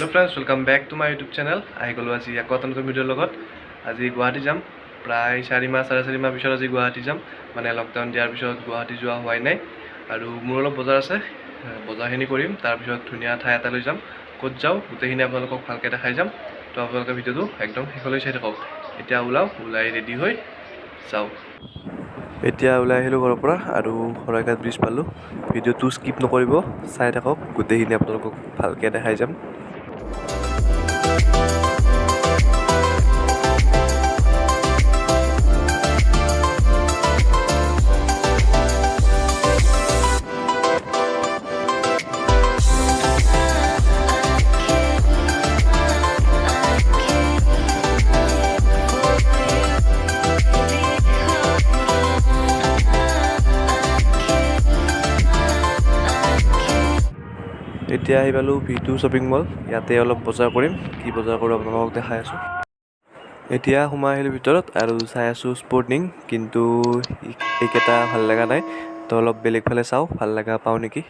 Hello friends, welcome back to my YouTube channel. I go as a cotton video logot as a Guwahati jam. Price Sarima Sarasima Bishop as a Guwahati jam. When I lockdown, dear Bishop Guwahati Jua Wine. Adu Muro Bozarse, Bozahini Korim, Tarbishop Tunia Tayatalism, Kojau, Utahina Volko Kalkata Hajam, to a Volka Video, Hector, Hikolish Hop. Etia Ula, Ulai ready hoy. So এতিয়া ওলাই আহিলো ঘৰৰ পৰা আৰু হৰাইঘাট bridge পালো ভিডিওটো skip নকৰিব চাই থাকক গোটেইখিনি আপোনালোকক ভালকে দেখাই যাম এতিয়া আহি পালো Bihu শ্বপিং মল ইয়াতে অলপ বজাৰ কৰিম কি বজাৰ কৰো আপোনালোকক দেখাই আছো এতিয়া সোমাই আহিলো ভিতৰত আৰু চাই আছো স্পৰ্টিং কিন্তু এইকেটা ভাল লাগা নাই তো অলপ বেলেগ ফালে চাও ভাল লাগা পাও নেকি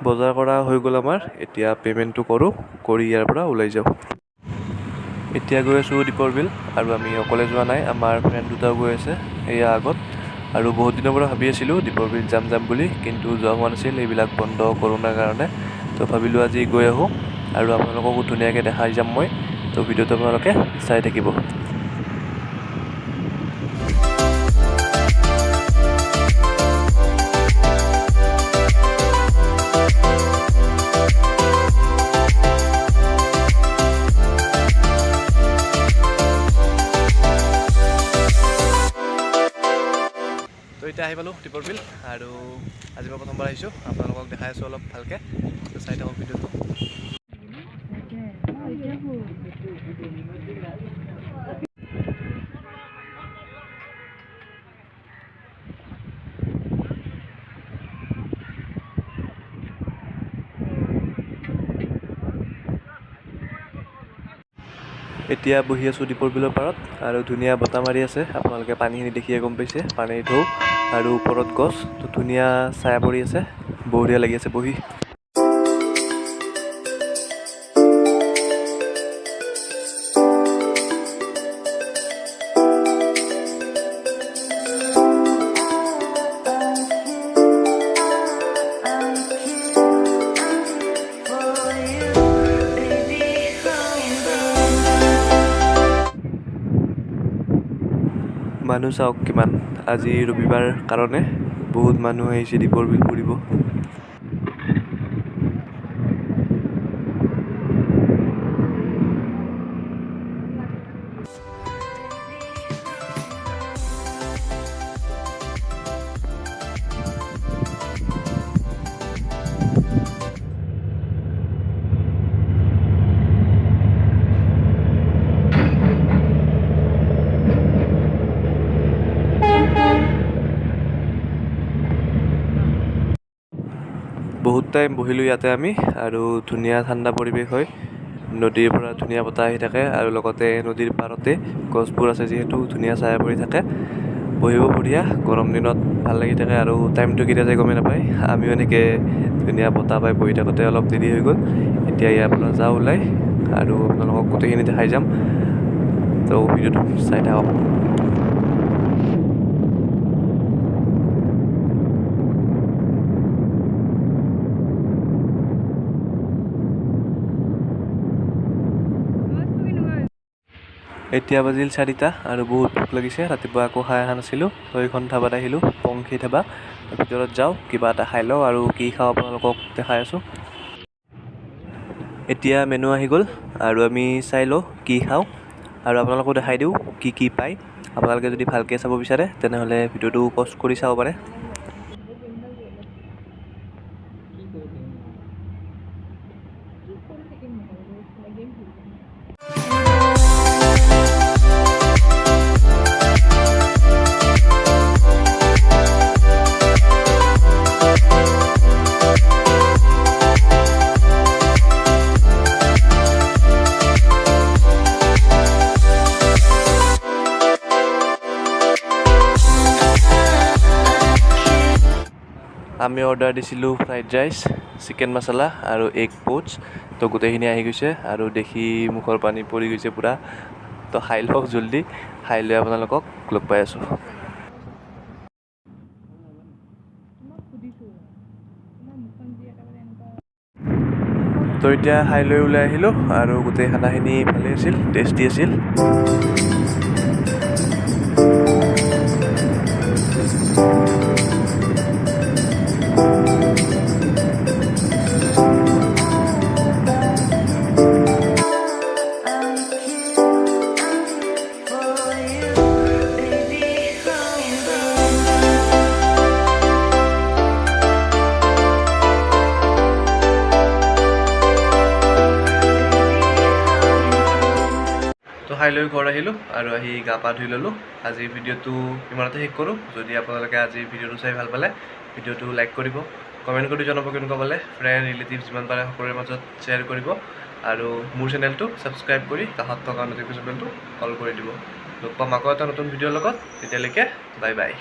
বজাৰ কৰা হৈ গল আমাৰ এতিয়া পেমেন্টটো কৰো কৰি ইয়াৰ পৰা ওলাই যাও এতিয়া গৈ আছো দীপৰ বিল আৰু আমি অকলে যোৱা নাই আমাৰ ফ্ৰেন্ড দুটা গৈ আছে এয়া আগত আৰু বহুত দিনৰ পৰা ভাবি আছিলো দীপৰ বিল যাম বুলি কিন্তু যোৱা হোৱা নাছিল এইবিলাক বন্ধ কৰোনাৰ কাৰণে তো ভাবিলো আজি গৈ আহো আৰু আপোনালোকক ধুনীয়াকৈ দেখাই যাম মই তো ভিডিওটো আপোনালোকে চাই থাকিব এতিয়া আহি পালো দীপৰ বিল আৰু আজি মই প্ৰথমবাৰ আহিছো আপোনালোকক দেখাই আছো অলপ ভালকে চাই থাকক ভিডিওটো এতিয়া বহি আছো দীপৰ বিলৰ পাৰত আৰু ধুনীয়া বতাহ মাৰি আছে আপোনালোকে পানীখিনি দেখিয়ে গম পাইছে পানীৰ ঢৌ আৰু ওপৰত গছ তো ধুনীয়া ছায়া পৰি আছে বঢ়িয়া লাগি আছে বহি মানুহ চাওক কিমান আজি ৰবিবাৰ কাৰণে বহুত মানুহ আহিছে দীপৰ বিল ফুৰিব বহুত টাইম বহিলো ইয়াতে আমি আৰু ধুনীয়া ঠাণ্ডা পৰিৱেশ হয় নদীৰ পৰা ধুনীয়া বতাহ আহি থাকে আৰু লগতে নদীৰ পাৰতে গছবোৰ আছে যিহেতু ধুনীয়া ছায়া পৰি থাকে বহিব বঢ়িয়া গৰম দিনত ভাল লাগি থাকে আৰু টাইমটো কেতিয়া যায় গমে নাপায় আমিও এনেকৈ ধুনীয়া বতাহ পাই বহি থাকোঁতে অলপ দেৰি হৈ গ'ল এতিয়া ইয়াৰ পৰা যাওঁ ওলাই আৰু আপোনালোকক গোটেইখিনি দেখাই যাম তো ভিডিঅ'টো চাই থাকক এতিয়া বাজিল 4টা আৰু বহুত ভোক লাগিছে ৰাতিপুৱা আকৌ খাই অহা নাছিলোঁ তো এইখন ধাবাত আহিলোঁ পংখী ধাবা ভিতৰত যাওঁ কিবা এটা খাই লওঁ আৰু কি খাওঁ আপোনালোকক দেখাই আছোঁ এতিয়া মেনু আহি গ'ল আৰু আমি চাই লওঁ কি খাওঁ আৰু আপোনালোকক দেখাই দিওঁ কি পায় আপোনালোকে যদি ভালকৈ চাব বিচাৰে তেনেহ'লে ভিডিঅ'টো পজ কৰি চাব পাৰে আমি অৰ্ডাৰ দিছিলোঁ ফ্ৰাইড ৰাইচ, চিকেন মছলা আৰু এগ পোচ। তো গোটেইখিনি আহি গৈছে আৰু দেখি মুখৰ পানী পৰি গৈছে পূৰা। তো খাই লওক জল্দি, খাই লৈ আপোনালোকক লগ পাই আছোঁ। তো এতিয়া খাই লৈ ওলাই আহিলোঁ আৰু গোটেই খানাখিনি ভালে আছিল, টেষ্টি আছিল। তো খাই লৈ ঘৰ আহিলোঁ আৰু আহি গা পা ধুই ল'লোঁ। আজিৰ ভিডিঅ'টো ইমানতে শেষ কৰোঁ। যদি আপোনালোকে আজিৰ ভিডিঅ'টো চাই ভাল পালে ভিডিঅ'টো লাইক কৰিব, কমেণ্ট কৰি জনাব কেনেকুৱা পালে, ফ্ৰেণ্ড ৰিলেটিভ যিমান পাৰে সকলোৰে মাজত শ্বেয়াৰ কৰিব আৰু মোৰ চেনেলটো ছাবস্ক্ৰাইব কৰি কাষত থকা ন'টিফিকেশ্যন বেলটো অল কৰি দিব। লগ পাম আকৌ এটা নতুন ভিডিঅ'ৰ লগত। তেতিয়ালৈকে বাই বাই।